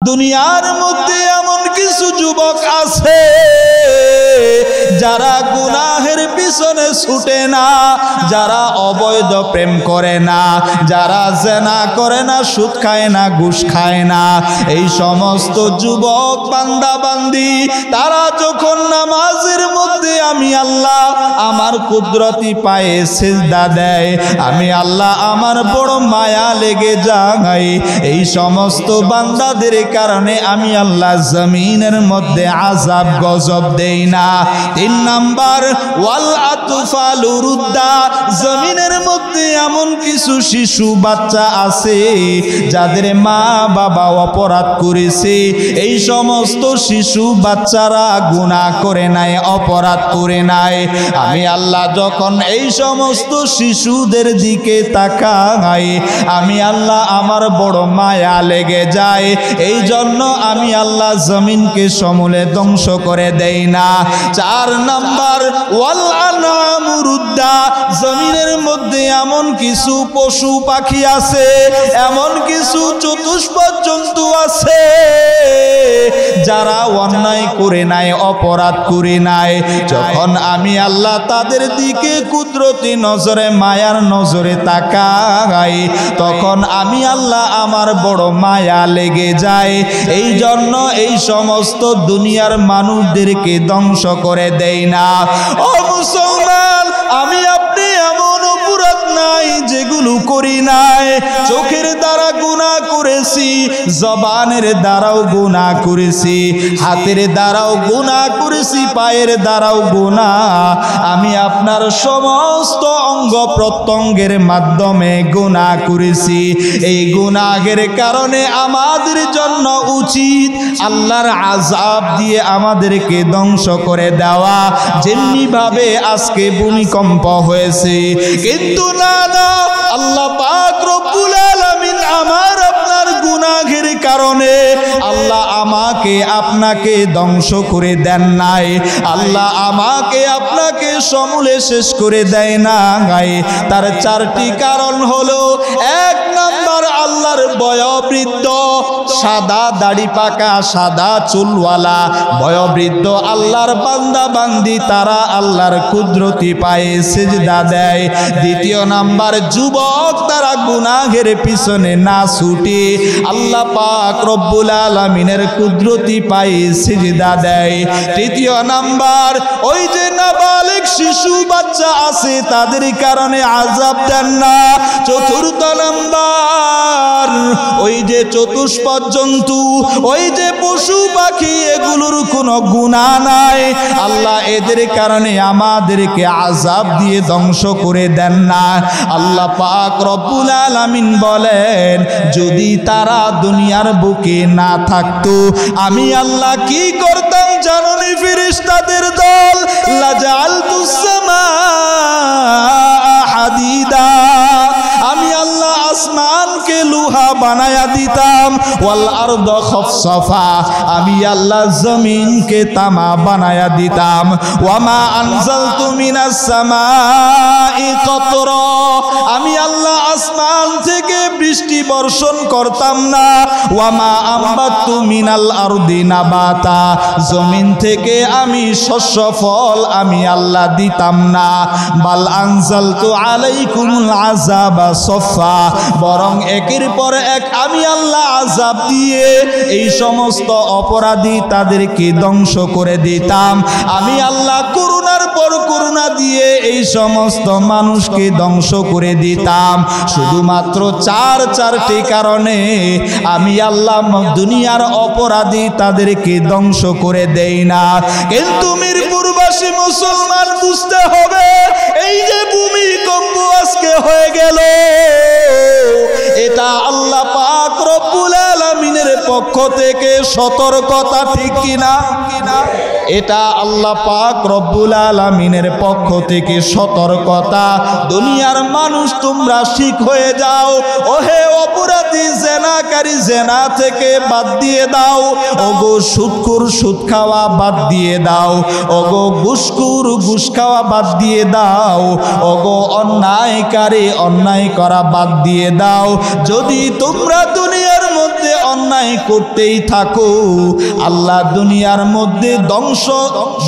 দুনিয়ার মধ্যে এমন কিছু যুবক আছে যারা গুনাহের পিছনে ছুটে না, যারা অবৈধ প্রেম করে না, যারা জেনা করে না, সুদ খায় না, ঘুষ খায় না। এই সমস্ত যুবক বান্দা বান্দি তারা যখন নামাজের মধ্যে আমি আল্লাহ আমার কুদরতি পায়ে সিজদা দেয়, আমি আল্লাহ আমার বড় মায়া লেগে যায়। এই সমস্ত বান্দাদের কারণে আমি আল্লাহ জমিনের মধ্যে আযাব গজব দেই না। 3 নাম্বার ওয়াল আতফালু রুদ্দা, জমিনের মধ্যে এমন কিছু শিশু বাচ্চা আছে যাদের মা বাবা অপরাধ করেছে। এই সমস্ত শিশু বাচ্চারা গুনাহ করে নাই, অপরাধ করে নাই। আমি আল্লাহ যখন এই সমস্ত শিশুদের দিকে তাকাই, আমি আল্লাহ আমার বড় মায়া লেগে যায়। এই জন্য আমি আল্লাহ জমিনকে সমূলে ধ্বংস করে দেই না। 4 নাম্বার ওয়াল আনামু রুদ্দা, জমিনের মধ্যে এমন কিছু পশু পাখি আছে, এমন কিছু চতুষ্পদ জন্তু আছে যারা অন্যায় করে নাই, অপরাধ করে নাই। যখন আমি আল্লাহ তাদের দিকে কুদরতি নজরে মায়ার নজরে তাকাই, তখন আমি আল্লাহ আমার বড় মায়া লেগে যায়। এই জন্য এই সমস্ত দুনিয়ার মানুষদেরকে ধ্বংস করে দেই না। ও মুসলমান, আমি আপনি এমন অপরাধ নাই যেগুলো করি নাই। চোখের দ্বারা গুনাহ করেছি, জবানের দ্বারাও গুনাহ করেছি, হাতের দ্বারাও গুনাহ করেছি, পায়ের দ্বারাও গুনাহ। আমি আপনার সমস্ত অঙ্গ প্রত্যঙ্গের মাধ্যমে গুনাহ করেছি। এই গুনাহের কারণে আমাদের জন্য উচিত আল্লাহর আযাব দিয়ে আমাদেরকে ধ্বংস করে দেওয়া, যেমনি ভাবে আজকে ভূমিকম্প হয়েছে। কিন্তু না না, আল্লাহ পাক রব্বুল আলামিন আমার আপনার গুনাহের কারণে আল্লাহ আমাকে আপনাকে ধ্বংস করে দেন নাই, আল্লাহ আমাকে আপনাকে সমূলে শেষ করে দেয় না। তার 4টি কারণ হলো, 1 নাম্বার আল্লাহর বয়োবৃদ্ধ, সাদা দাড়ি পাকা সাদা চুলওয়ালা বয়োবৃদ্ধ আল্লাহর বান্দা বান্দি, তারা আল্লাহর কুদরতি পায়ে সিজদা দেয়। 2 নাম্বার যুবক, তারা গুনাহের পিছনে না ছুটে আল্লাহ পাক রব্বুল আলামিনের কুদরতি পায়ে সিজদা দেয়। 3 নাম্বার, ওই যে নাবালিগ শিশু বাচ্চা আছে তাদের কারণে আযাব দেন না। 4 নাম্বার, ওই যে চতুষ্পদ জন্তু, ওই যে পশু পাখি, এগুলোর কোনো গুনাহ নাই, আল্লাহ এদের কারণে আমাদেরকে আযাব দিয়ে ধ্বংস করে দেন না। আল্লাহ পাক রব্বুল আলামিন বলেন, যদি তারা দুনিয়ার বুকে না থাকতো আমি আল্লাহ কি করতাম জানেন? ফেরেশতাদের দল, লাজালতুস সামাআ হাদিদা, আমি আল্লাহ আসমানকে লোহা বানায়া দিতাম। ওয়াল আরদ খফসফা, আমি আল্লাহ জমিনকে তামা বানায়া দিতাম। ওয়ামা আনজালতু মিনাস সামাই কতরা, আমি আল্লাহ আসমান থেকে বৃষ্টি বর্ষণ করতাম না। ওয়ামা আম্বাতু মিনাল আরদি নাবাতা, জমিন থেকে আমি শস্য ফল আমি আল্লাহ দিতাম না। বাল আনজালতু আলাইকুমুল আযাবা সফা, বরং একের পর এক আমি আল্লাহ আযাব দিয়ে এই সমস্ত অপরাধী তাদেরকে ধ্বংস করে দিতাম। আমি আল্লাহ করুণার পর করুণা দিয়ে এই সমস্ত মানুষকে ধ্বংস করে দিতাম। শুধুমাত্র 4টি কারণে আমি আল্লাহ দুনিয়ার অপরাধী তাদেরকে ধ্বংস করে দেই না। কিন্তু মিরপুরবাসী মুসলমান বুঝতে হবে, এই যে ভূমিকম্প আজকে হয়ে গেল, এটা আল্লাহ পাক রব্বুল আলামিনের পক্ষ থেকে সতর্কতা, ঠিক কিনা? এটা আল্লাহ পাক রব্বুল আলামিনের পক্ষ থেকে সতর্কতা। দুনিয়ার মানুষ তোমরা শিখ হয়ে যাও। ওহে অপরাধী জেনাকারী, জেনা থেকে বাদ দিয়ে দাও। ওগো সুদখোর, সুদ খাওয়া বাদ দিয়ে দাও। ওগো ঘুষখোর, ঘুষ খাওয়া বাদ দিয়ে দাও। ওগো অন্যায়কারী, অন্যায় করা বাদ দিয়ে দাও। যদি তোমরা দুনিয়ার মধ্যে মধ্যে অন্যায় করতেই থাকো, আল্লাহ দুনিয়ার মধ্যে ধ্বংস,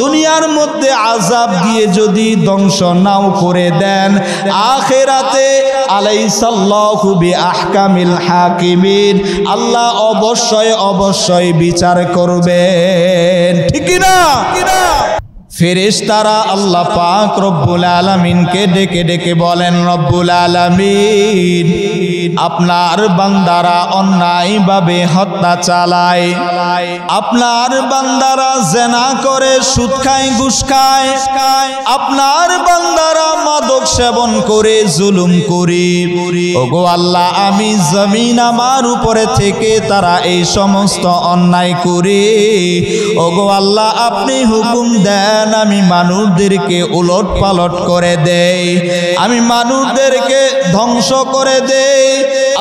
দুনিয়ার মধ্যে আযাব দিয়ে যদি ধ্বংস নাও করে দেন, আখিরাতে আলাইসাল্লাহু বিআহকামিল হাকিমিন, আল্লাহ অবশ্যই অবশ্যই বিচার করবেন। ঠিক কি না? ফেরেশতারা আল্লাহ পাক রব্বুল আলামিনকে ডেকে ডেকে বলেন, রব্বুল আলামিন আপনার বান্দারা অন্যায়ভাবে হত্যা চালায়, আপনার বান্দারা জিনা করে, সুদ খায়, ঘুষ খায়, আপনার বান্দারা মাদক সেবন করে, জুলুম করে। ওগো আল্লাহ, আমি জমিন আমার উপরে থেকে তারা এই সমস্ত অন্যায় করে, ওগো আল্লাহ আপনি হুকুম দেন আমি মানুষদেরকে উলট পালট করে দেই, আমি মানুষদেরকে ধ্বংস করে দেই।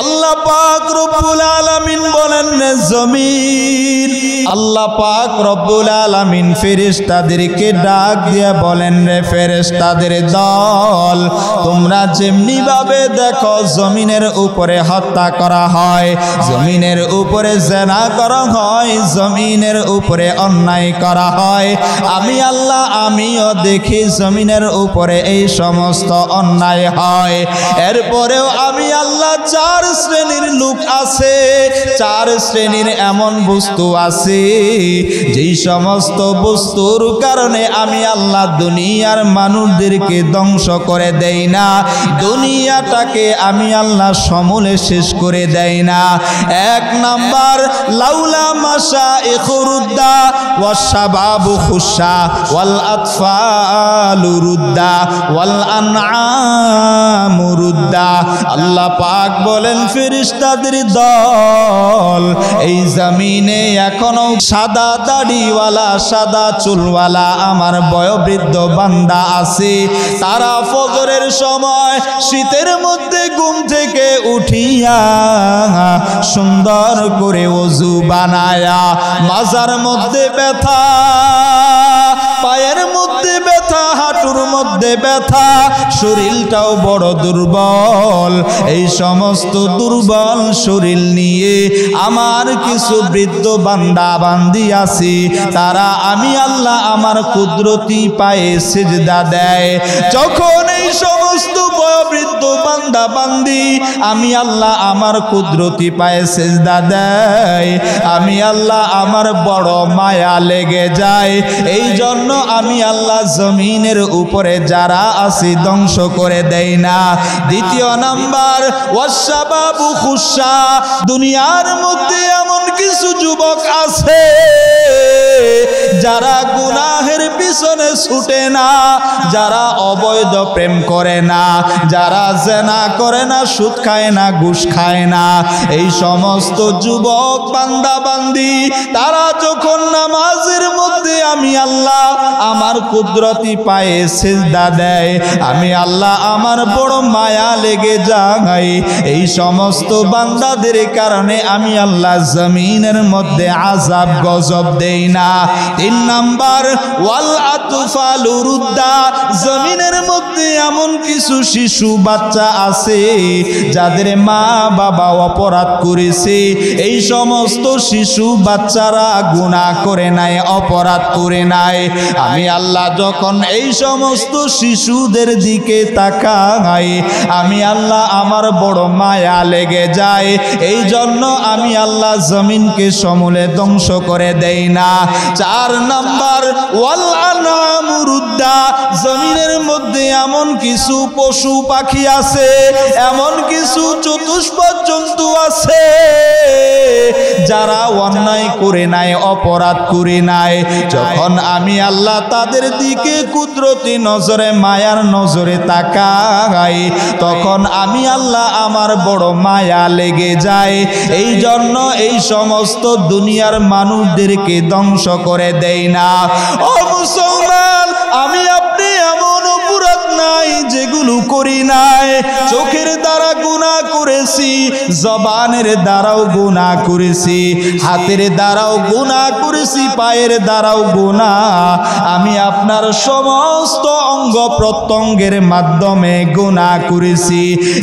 আল্লাহ পাক রব্বুল আলামিন বলেন, জমিন, আল্লাহ পাক রব্বুল আলামিন ফেরেশতাদেরকে ডাক দিয়ে বলেন, রে ফেরেশতাদের দল, তোমরা যেমনি ভাবে দেখো জমিনের উপরে হত্যা করা হয়, জমিনের উপরে জিনা করা হয়, জমিনের উপরে অন্যায় করা হয়, আমি আল্লাহ আমিও দেখি জমিনের উপরে এই সমস্ত অন্যায় হয়। এরপরেও আমি আল্লাহ চার শ্রেণীর লোক আছে, চার শ্রেণীর এমন বস্তু আছে যেই সমস্ত বস্তুর কারণে আমি আল্লাহ দুনিয়ার মানুষদেরকে ধ্বংস করে দেই না, দুনিয়াটাকে আমি আল্লাহ সমূলে শেষ করে দেই না। এক নাম্বার, লাউলা মাশাইখুরুদ্দা ওয়াশাবাবু খুশা ওয়াল আতফালু রুদ্দা ওয়াল আনআমু রুদ্দা। আল্লাহ পাক বলেন, ফেরেশতাদের দল, এই জমিনে এখনো সাদা দাড়িওয়ালা, সাদা চুলওয়ালা আমার বয়োবৃদ্ধ বান্দা আছে, তারা ফজরের সময় শীতের মধ্যে ঘুম থেকে উঠিয়া সুন্দর করে ওযু বানায়া, মাজার মধ্যে ব্যথা, পায়ের মধ্যে ব্যথা, হাঁটুর মধ্যে ব্যথা, শরীরটাও বড় দুর্বল, এই সমস্ত দুর্বল শরীর নিয়ে আমার কিছু বৃদ্ধ বান্দা বান্দি আছে, তারা আমি আল্লাহ আমার কুদরতি পায়ে সিজদা দেয়। যখন এই সমস্ত বয়োবৃদ্ধ বান্দা বান্দি আমি আল্লাহ আমার কুদরতি পায়ে সিজদা দেয়, আমি আল্লাহ আমার বড় মায়া লেগে যায়। এই জন্য আমি আল্লাহ জমিনের উপরে যারা আছে ধ্বংস করে দেই না। দ্বিতীয় নাম্বার, ওয়াশাবাবু খুশা, দুনিয়ার মধ্যে এমন কিছু যুবক আছে যারা গুনাহের পিছনে ছুটে না, যারা অবৈধ প্রেম করে না, যারা জিনা করে না, সুদ খায় না, ঘুষ খায় না, এই সমস্ত যুবক বান্দা বান্দি তারা যখন নামাজের মধ্যে আমি আল্লাহ আমার কুদরতি পায়ে সিজদা দেয়, আমি আল্লাহ আমার বড় মায়া লেগে যাই। এই সমস্ত বান্দাদের কারণে আমি আল্লাহ জমিনের মধ্যে আযাব গজব দেই না। তিন নাম্বার, ওয়াল আতফালু রুদ্দা, জমিনের মধ্যে এমন কিছু শিশু বাচ্চা আছে যাদের মা বাবা অপরাধ করেছে, এই সমস্ত শিশু বাচ্চারা গুনাহ করে নাই, অপরাধ করে নাই, আমি আল্লাহ যখন এই সমস্ত শিশুদের দিকে তাকাই, আমি আল্লাহ আমার বড় মায়া লেগে যায়। এই জন্য আমি আল্লাহ জমিনকে সমূলে ধ্বংস করে দেই না। চার নাম্বার, ওয়াল আনআমু রুদ্দা, জমিনের মধ্যে এমন কিছু পশু পাখি আছে, এমন কিছু চতুষ্পদ জন্তু আছে যারা অন্যায় করে নাই, অপরাধ করে নাই, যখন আমি আল্লাহ তাদের দিকে কুদরতি নজরে মায়ার নজরে তাকাই, তখন আমি আল্লাহ আমার বড় মায়া লেগে যায়। এই জন্য এই সমস্ত দুনিয়ার মানুষদেরকে ধ্বংস করে দেই না। ও মুসলমান, মুসলমান, আমি আপনি এমন অপরাধ নাই যেগুলো করি নাই। চোখের দ্বারা গুনাহ করেছি, জবানের দ্বারাও গুনাহ করেছি, হাতের দ্বারাও গুনাহ করেছি, পায়ের দ্বারাও গুনাহ। আমি আপনার সমস্ত অঙ্গ প্রত্যঙ্গের মাধ্যমে গুনাহ করেছি।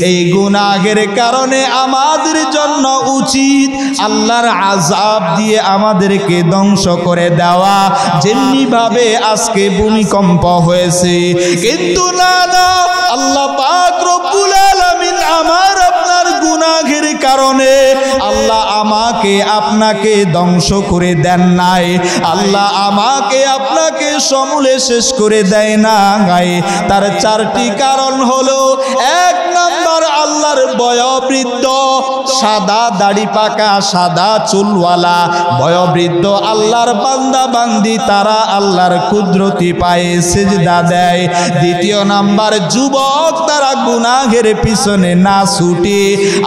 এই গুনাহের কারণে আমাদের জন্য উচিত আল্লাহর আযাব দিয়ে আমাদেরকে ধ্বংস করে দেওয়া, যেমনি ভাবে আজকে ভূমিকম্প হয়েছে। কিন্তু না, আল্লাহ পাক রব্বুল আলামিন আমার আপনার গুনাহের কারণে আল্লাহ আমাকে আপনাকে ধ্বংস করে দেন নাই। আল্লাহ আমাকে আপনাকে সমূলে শেষ করে দেয় না। তার চারটি কারণ হলো, এক নাম্বার আল্লাহর বয়োবৃদ্ধ, সাদা দাড়ি পাকা সাদা চুলওয়ালা বয়োবৃদ্ধ আল্লাহর বান্দা বান্দি, তারা আল্লাহর কুদরতি পায়ে সিজদা দেয়। দ্বিতীয় নাম্বার যুবক, তারা গুনাহের পিছনে না ছুটে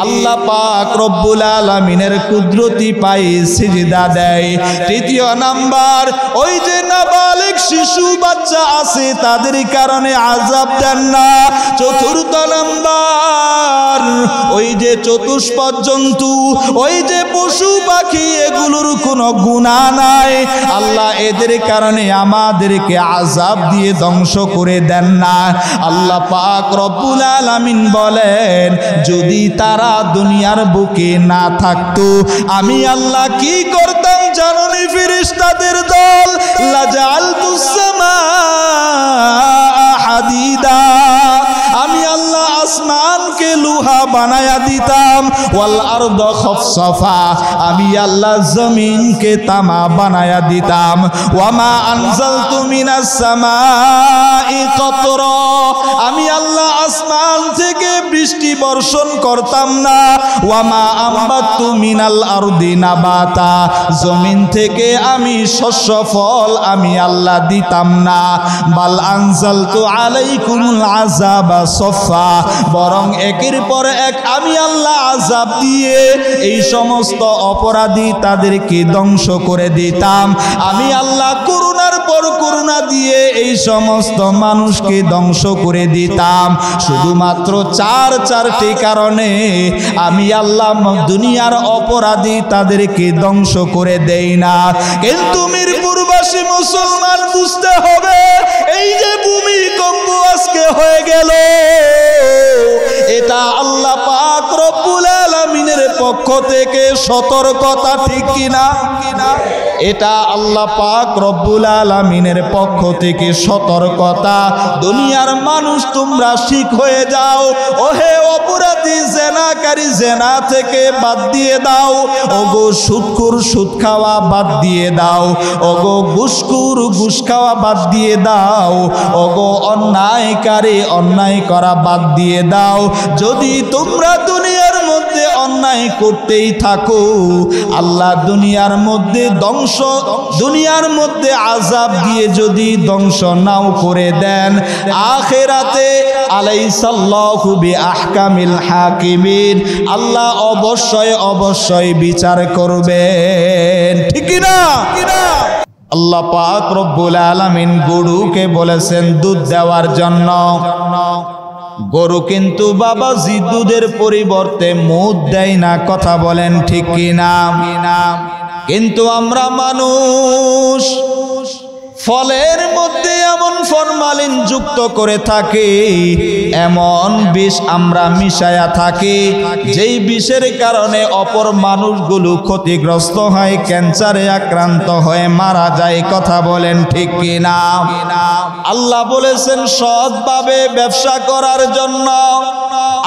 আল্লাহ পাক রব্বুল আলামিনের কুদরতি পায়ে সিজদা দেয়। তৃতীয় নাম্বার, ওই যে নাবালিগ শিশু বাচ্চা আছে তাদের কারণে আযাব দেন না। চতুর্থ নাম্বার, ওই যে চতুষ্পদ জন্তু, ওই যে পশু পাখি, এগুলোর কোনো গুনাহ নাই, আল্লাহ এদের কারণে আমাদেরকে আযাব দিয়ে ধ্বংস করে দেন না। আল্লাহ পাক রব্বুল আলামিন বলেন, যদি তারা দুনিয়ার বুকে না থাকতো আমি আল্লাহ কি করতাম জানোনি? ফেরেশতাদের দল, লাজালতুস সামাআ হাদিদা, আমি আল্লাহ আসমানকে লোহা বানায়া দিতাম। ওয়াল আরদ খফসফা, আমি আল্লাহ জমিনকে তামা বানায়া দিতাম। ওয়ামা আনজালতু মিনাস সামাই কতরা, আমি আল্লাহ আসমান থেকে বৃষ্টি বর্ষণ করতাম না। ওয়ামা আম্বাতু মিনাল আরদি নাবাতা, জমিন থেকে আমি শস্য ফল আমি আল্লাহ দিতাম না। বাল আনজালতু আলাইকুমুল আযাবা সফা, বরং একের পর এক আমি আল্লাহ আযাব দিয়ে এই সমস্ত অপরাধী তাদেরকে ধ্বংস করে দিতাম। আমি আল্লাহ করুণার পর করুণা দিয়ে এই সমস্ত মানুষকে ধ্বংস করে দিতাম। শুধুমাত্র চারটি কারণে আমি আল্লাহ দুনিয়ার অপরাধী তাদেরকে ধ্বংস করে দেই না। কিন্তু মিরপুরবাসী মুসলমান বুঝতে হবে, এই যে ভূমিকম্প আজকে হয়ে গেল, এটা আল্লাহ পাক রব্বুল আলামিনের পক্ষ থেকে সতর্কতা, ঠিক কিনা? এটা আল্লাহ পাক রব্বুল আলামিনের পক্ষ থেকে সতর্কতা। দুনিয়ার মানুষ তোমরা শিখ হয়ে যাও, ওহে অপরাধী জেনাকারী জেনা থেকে বাদ দিয়ে দাও, ওগো সুদখোর সুদ খাওয়া বাদ দিয়ে দাও, ওগো ঘুষখোর ঘুষ খাওয়া বাদ দিয়ে দাও, ওগো অন্যায়কারী অন্যায় করা বাদ দিয়ে দাও। যদি তোমরা দুনিয়ার মধ্যে অন্যায় করতেই থাকো, আল্লাহ দুনিয়ার মধ্যে দুনিয়ার মধ্যে আযাব দিয়ে যদি ধ্বংস নাও করে দেন, আখিরাতে আলাইসাল্লাহু বিআহকামিল হাকিমিন, আল্লাহ অবশ্যই বিচার করবেন, ঠিক কিনা? আল্লাহ পাক রব্বুল আলামিন গরুকে বলেছেন দুধ দেওয়ার জন্য। গরু কিন্তু বাবাজি দুধের পরিবর্তে মদ দেয় না, কথা বলেন ঠিক কিনা? কিন্তু আমরা মানুষ ফলের মধ্যে এমন ফরমালিন যুক্ত করে থাকি, এমন বিষ আমরা মিশায়া থাকি, যেই বিষের কারণে অপর মানুষগুলো ক্ষতিগ্রস্ত হয়, ক্যান্সারে আক্রান্ত হয়ে মারা যায়, কথা বলেন ঠিক কিনা? আল্লাহ বলেছেন সৎভাবে ব্যবসা করার জন্য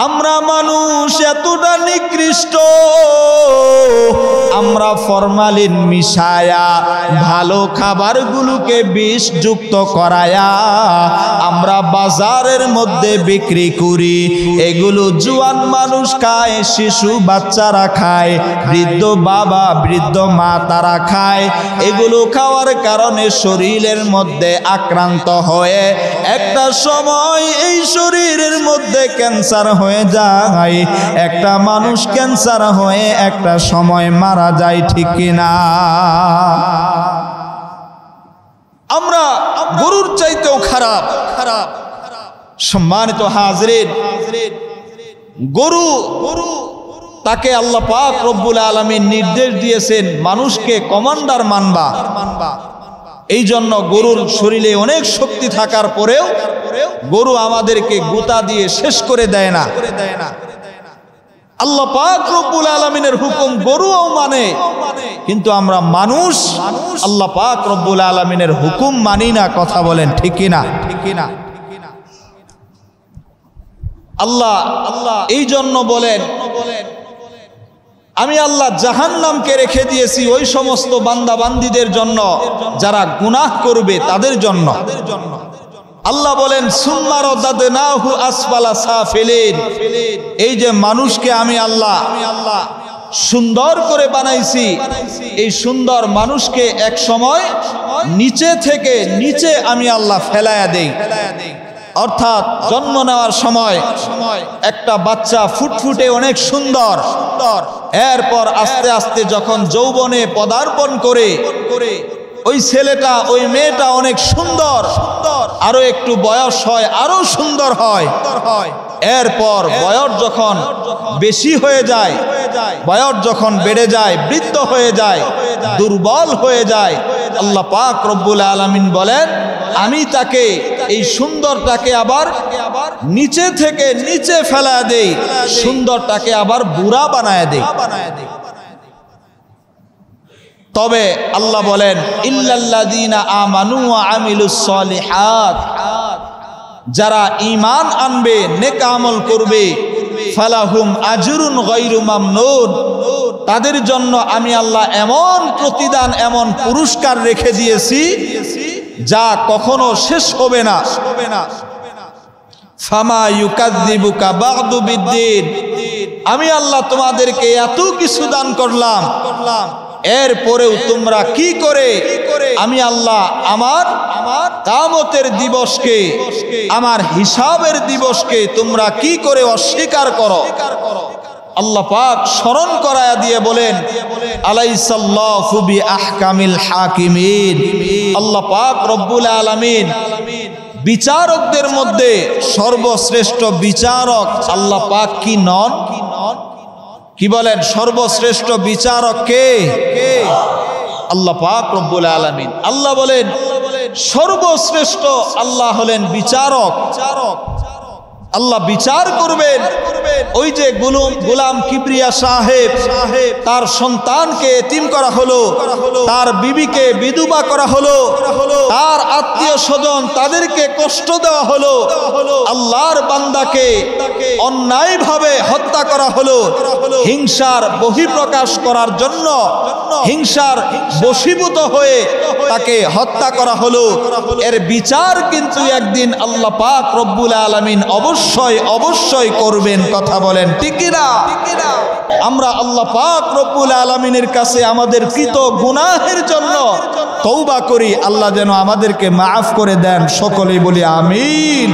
আমরা মানুষ এতটা নিকৃষ্ট, আমরা ফরমালিন মিশায়া ভালো খাবারগুলোকে বিষ যুক্ত করায়া আমরা বাজারের মধ্যে বিক্রি করি। এগুলো জুয়ান মানুষ খায়, শিশু বাচ্চারা খায়, বৃদ্ধ বাবা বৃদ্ধ মা তারা খায়। এগুলো খাওয়ার কারণে শরীরের মধ্যে আক্রান্ত হয়ে একটা সময় এই শরীরের মধ্যে ক্যান্সার হয়ে যায়। একটা মানুষ ক্যান্সার হয়ে একটা সময় মারা যায়, ঠিক কিনা? আমরা গরুর চাইতেও খারাপ। সম্মানিত হাজরিন, গরু তাকে আল্লাহ পাক রব্বুল আলামিন নির্দেশ দিয়েছেন মানুষকে কমান্ডার মানবা। এই জন্য গরুর শরীরে অনেক শক্তি থাকার পরেও গরু আমাদেরকে গোতা দিয়ে শেষ করে দেয় না। আল্লাহ পাক রব্বুল আলামিনের হুকুম গরুও মানে, কিন্তু আমরা মানুষ আল্লাহ পাক রব্বুল আলামিনের হুকুম মানি না। কথা বলেন ঠিক কিনা? আল্লাহ এই জন্য বলেন, আমি আল্লাহ জাহান্নামকে রেখে দিয়েছি ওই সমস্ত বান্দা বান্দীদের জন্য যারা গুনাহ করবে, তাদের জন্য। আল্লাহ বলেন সুম্মা রাদাদনাহু আসফালা সাফিলিন, এই যে মানুষকে আমি আল্লাহ সুন্দর করে বানাইছি, এই সুন্দর মানুষকে এক সময় নিচে থেকে নিচে আমি আল্লাহ ফেলায়া দেই। অর্থাৎ জন্ম নেওয়ার সময় একটা বাচ্চা ফুটফুটে অনেক সুন্দর, এরপর আস্তে আস্তে যখন যৌবনে পদার্পণ করে ওই ছেলেটা ওই মেয়েটা অনেক সুন্দর, আরো একটু বয়স হয় আরো সুন্দর হয়। এরপর বয়স যখন বেশি হয়ে যায়, বয়স যখন বেড়ে যায়, বৃদ্ধ হয়ে যায়, দুর্বল হয়ে যায়, আল্লাহ পাক রব্বুল আলামিন বলেন আমি তাকে এই সুন্দরটাকে আবার নিচে থেকে নিচে ফেলা দেই, সুন্দরটাকে আবার বুড়া বানায় দেই। তবে আল্লাহ বলেন ইল্লাল্লাযীনা আমানু ওয়া আমিলুস সলিহাত, যারা ঈমান আনবে, নেক আমল করবে, ফালাহুম আজরুন গায়রু মামনুন, তাদের জন্য আমি আল্লাহ এমন প্রতিদান, এমন পুরস্কার রেখে দিয়েছি যা কখনো শেষ হবে না। ফামা ইউকাযযিবুকা বা'দু বিদ্দিন, আমি আল্লাহ তোমাদেরকে এত কিছু দান করলাম, এরপরেও তোমরা কি করে আমি আল্লাহ আমার কিয়ামতের দিবসকে, আমার হিসাবের দিবসকে তোমরা কি করে অস্বীকার করো? আল্লাহ পাক স্মরণ করায়া দিয়ে বলেন আলাইসাল্লাহু বিআহকামিল হাকিমিন, আল্লাহ পাক রব্বুল আলামিন বিচারকদের মধ্যে সর্বশ্রেষ্ঠ বিচারক আল্লাহ পাক কি নন? কি বলেন? সর্বশ্রেষ্ঠ বিচারক কে? আল্লাহ পাক রব্বুল আলামিন। আল্লাহ বলেন সর্বশ্রেষ্ঠ আল্লাহ হলেন বিচারক। আল্লাহ বিচার করবেন। ওই যে গোলাম কিবরিয়া সাহেব, তার সন্তানকে এতিম করা হলো, তার বিবিকে বিধবা করা হলো, তার আত্মীয় স্বজন তাদেরকে কষ্ট দেওয়া হলো, আল্লাহর বান্দাকে অন্যায়ভাবে হত্যা করা হলো, হিংসার বহিঃপ্রকাশ করার জন্য হিংসার বশীভূত হয়ে তাকে হত্যা করা হলো। এর বিচার কিন্তু একদিন আল্লাহ পাক রব্বুল আলামিন অবশ্যই করবেন। কথা বলেন ঠিক কিনা? আমরা আল্লাহ পাক রব্বুল আলামিনের কাছে আমাদের কৃত গুনাহের জন্য তওবা করি, আল্লাহ যেন আমাদেরকে মাফ করে দেন। সকলেই বলি আমিন।